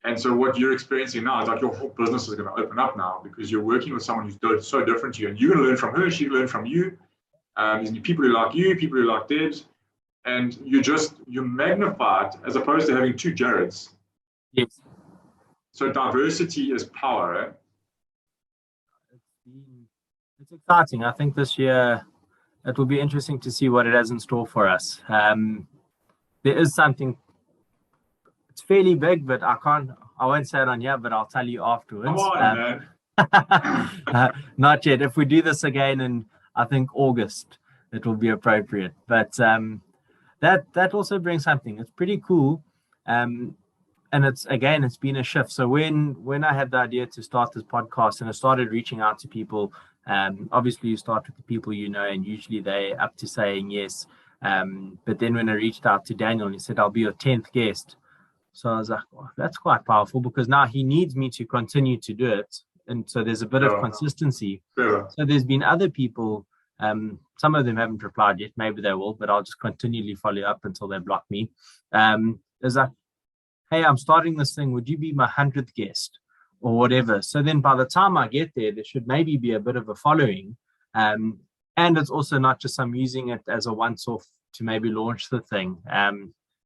B: And so what you're experiencing now is like your whole business is going to open up now, because you're working with someone who's so different to you, and you're going to learn from her, she'll learn from you. There's people who like you, people who like Debs, and you're magnified as opposed to having two Jareds.
A: Yes.
B: So diversity is power.
A: It's exciting. I think this year it will be interesting to see what it has in store for us. There is something. It's fairly big, but I won't say it on here, but I'll tell you afterwards.
B: Come on,
A: man. Not yet. If we do this again in, I think, August, it will be appropriate. But that also brings something. It's pretty cool. And it's been a shift. So when I had the idea to start this podcast and I started reaching out to people, obviously you start with the people you know, and usually they're up to saying yes. But then when I reached out to Daniel and he said, I'll be your 10th guest. So I was like, oh, that's quite powerful, because now he needs me to continue to do it. And so there's a bit of consistency.
B: Yeah.
A: So there's been other people, some of them haven't replied yet, maybe they will, but I'll just continually follow up until they block me. There's like, hey, I'm starting this thing, would you be my 100th guest or whatever? So then by the time I get there should maybe be a bit of a following. And it's also not just I'm using it as a once-off to maybe launch the thing.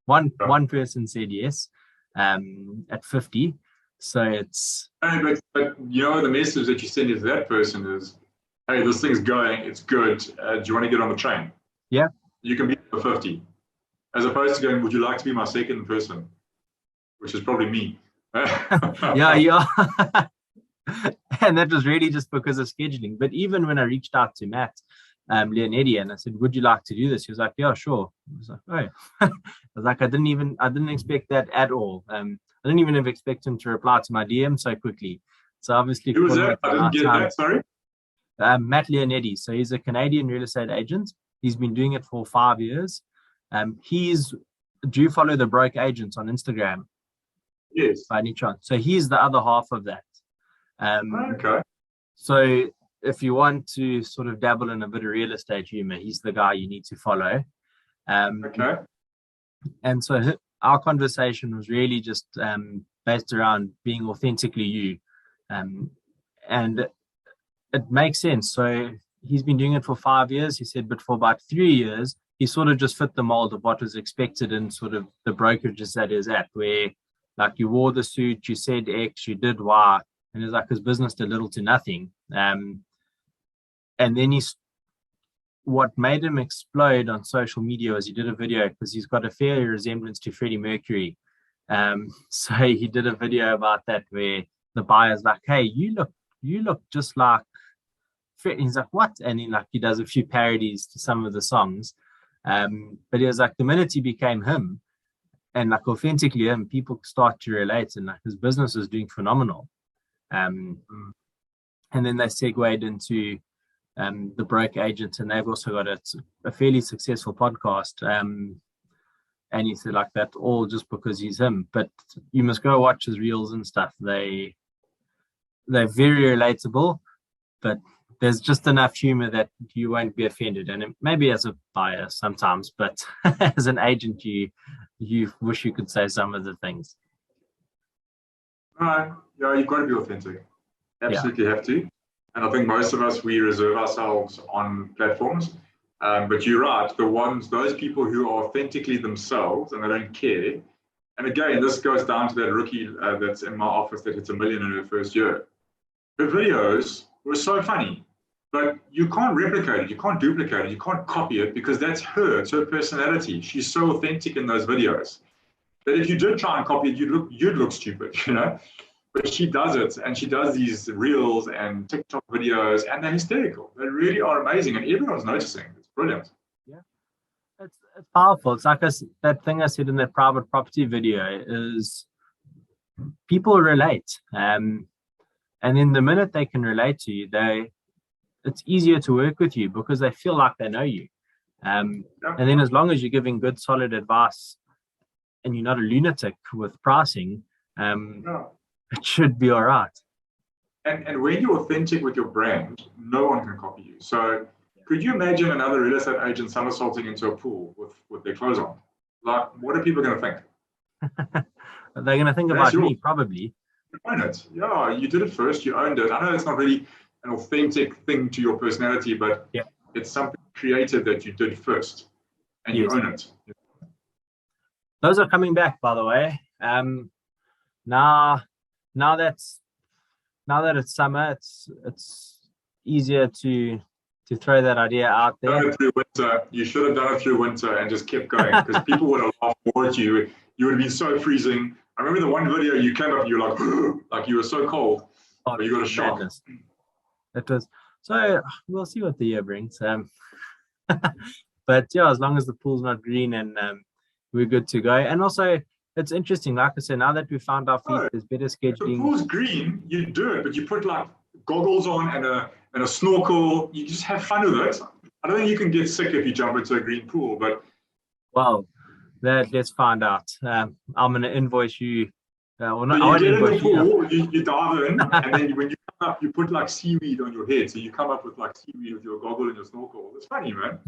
A: One person said yes at 50. So it's...
B: But you know, the message that you send to that person is, hey, this thing's going, it's good. Do you want to get on the train?
A: Yeah.
B: You can be for 50. As opposed to going, would you like to be my second person? Which is probably me.
A: Yeah. And that was really just because of scheduling. But even when I reached out to Matt Leonetti and I said, would you like to do this? He was like, yeah, sure. I was like, oh. I was like, I didn't expect that at all. I didn't even expect him to reply to my DM so quickly. So obviously,
B: who was that? I didn't get that, sorry.
A: Matt Leonetti. So he's a Canadian real estate agent. He's been doing it for 5 years. Do you follow the Broke Agents on Instagram?
B: Yes.
A: By any chance? So he's the other half of that.
B: Okay.
A: So if you want to sort of dabble in a bit of real estate humor, he's the guy you need to follow.
B: Okay.
A: And so our conversation was really just based around being authentically you. And it makes sense. So he's been doing it for 5 years, he said, but for about 3 years, he sort of just fit the mold of what was expected in sort of the brokerages that is at, where like you wore the suit, you said X, you did Y, and it's like his business did little to nothing. And then what made him explode on social media was he did a video, because he's got a fair resemblance to Freddie Mercury. So he did a video about that where the buyer's like, hey, you look just like Freddie. He's like, what? And then like he does a few parodies to some of the songs. But he was like, the minute he became him and like authentically him, people start to relate, and like his business is doing phenomenal. And then they segued into the broke agent, and they've also got a fairly successful podcast. And he said like that all just because he's him. But you must go watch his reels and stuff. They're very relatable, but there's just enough humor that you won't be offended. And maybe as a buyer sometimes, but as an agent, you wish you could say some of the things.
B: Yeah, you've got to be authentic. Absolutely have to. And I think most of us, we reserve ourselves on platforms. But you're right, those people who are authentically themselves and they don't care. And again, this goes down to that rookie that's in my office that hits $1 million in her first year. Her videos were so funny, but you can't replicate it, you can't duplicate it, you can't copy it because that's her, it's her personality. She's so authentic in those videos that if you did try and copy it, you'd look stupid, you know. But she does it, and she does these reels and TikTok videos, and they're hysterical. They really are amazing, and everyone's noticing. It's brilliant.
A: Yeah, it's powerful. It's like that thing I said in that private property video is people relate, and then the minute they can relate to you, it's easier to work with you because they feel like they know you. And then as long as you're giving good, solid advice, and you're not a lunatic with pricing, it should be all right.
B: And when you're authentic with your brand, no one can copy you. So could you imagine another real estate agent somersaulting into a pool with their clothes on? Like, what are people going to think?
A: They're going to think about me, probably.
B: You own it. Yeah, you did it first. You owned it. I know it's not really an authentic thing to your personality, but it's something creative that you did first, and you own it.
A: Those are coming back, by the way. Now that it's summer, it's easier to throw that idea out there.
B: Done it through winter. You should have done it through winter and just kept going because people would have laughed more at you. You would have been so freezing. I remember the one video you came up, you were like you were so cold, but you got a shock.
A: It was. So we'll see what the year brings. But yeah, as long as the pool's not green and we're good to go. And also, it's interesting, like I said, now that we found our feet, there's better scheduling.
B: If the pool's green, you do it, but you put like goggles on and a snorkel. You just have fun with it. I don't think you can get sick if you jump into a green pool, but
A: well, let's find out. I'm going to invoice you.
B: You get in the pool, you dive in, and then when you come up, you put like seaweed on your head. So you come up with like seaweed with your goggle and your snorkel. It's funny, man.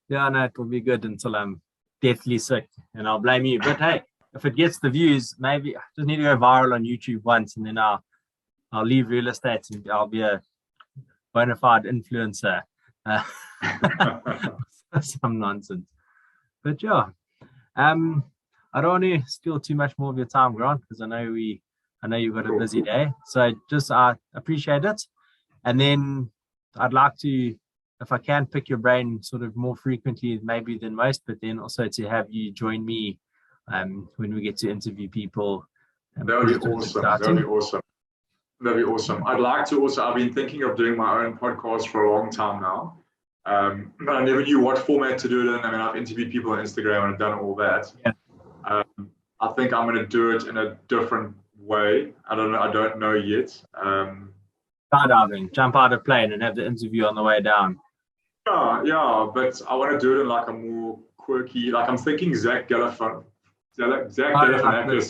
A: Yeah, no, it will be good until I'm deathly sick, and I'll blame you. But hey, if it gets the views, maybe I just need to go viral on YouTube once, and then I'll leave real estate and I'll be a bona fide influencer. Some nonsense. But yeah, I don't want to steal too much more of your time, Grant, because I know you've got a busy day. So I appreciate it. And then I'd like to, if I can, pick your brain sort of more frequently maybe than most, but then also to have you join me when we get to interview people.
B: That would be awesome. That'd be awesome. I'd like to also, I've been thinking of doing my own podcast for a long time now. But I never knew what format to do it in. I mean, I've interviewed people on Instagram and I've done all that. I think I'm going to do it in a different way. I don't know yet.
A: Skydiving, jump out of a plane and have the interview on the way down.
B: Yeah, but I want to do it in like a more quirky, like I'm thinking Zach Galifianakis.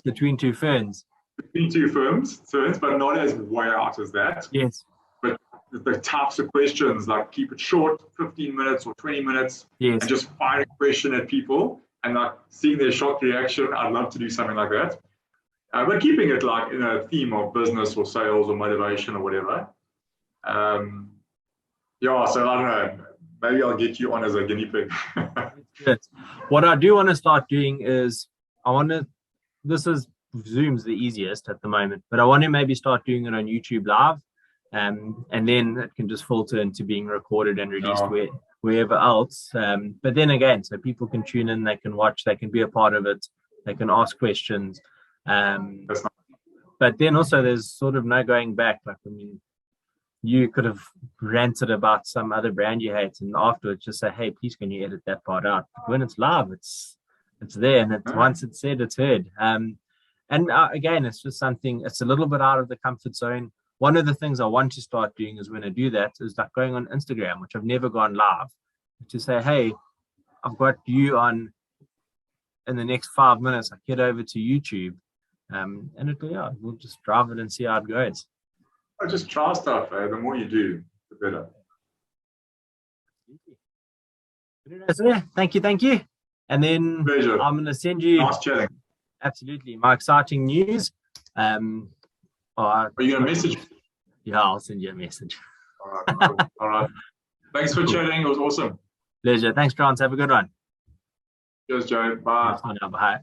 A: Between two ferns.
B: Between two ferns, but not as way out as that.
A: Yes.
B: But the types of questions, like keep it short, 15 minutes or 20 minutes, and just fire a question at people and like seeing their shocked reaction. I'd love to do something like that. But keeping it like in a theme of business or sales or motivation or whatever. So I don't know. Maybe I'll get you on as a guinea pig.
A: What I do want to start doing is Zoom's the easiest at the moment, but I want to maybe start doing it on YouTube Live, and then it can just filter into being recorded and released wherever else. But then again, so people can tune in, they can watch, they can be a part of it, they can ask questions. But then also there's sort of no going back. Like, I mean, you could have ranted about some other brand you hate, and afterwards just say, hey, please can you edit that part out? But when it's live, it's there, and once it's said, it's heard. And again, it's just something, it's a little bit out of the comfort zone. one of the things I want to start doing is when I do that is like going on Instagram, which I've never gone live, to say, hey, I've got you on in the next 5 minutes. I head over to YouTube, and we'll just drive it and see how it goes.
B: I just try stuff. The more you do, the better.
A: Thank you. And then
B: Pleasure.
A: I'm going to send you
B: nice chatting.
A: Absolutely my exciting news.
B: Are you going to message?
A: Yeah, I'll send you a message.
B: All right. Cool. All right. Thanks for chatting. It was awesome.
A: Pleasure. Thanks, Grant. Have a good one.
B: Cheers, Joe. Bye.
A: Bye.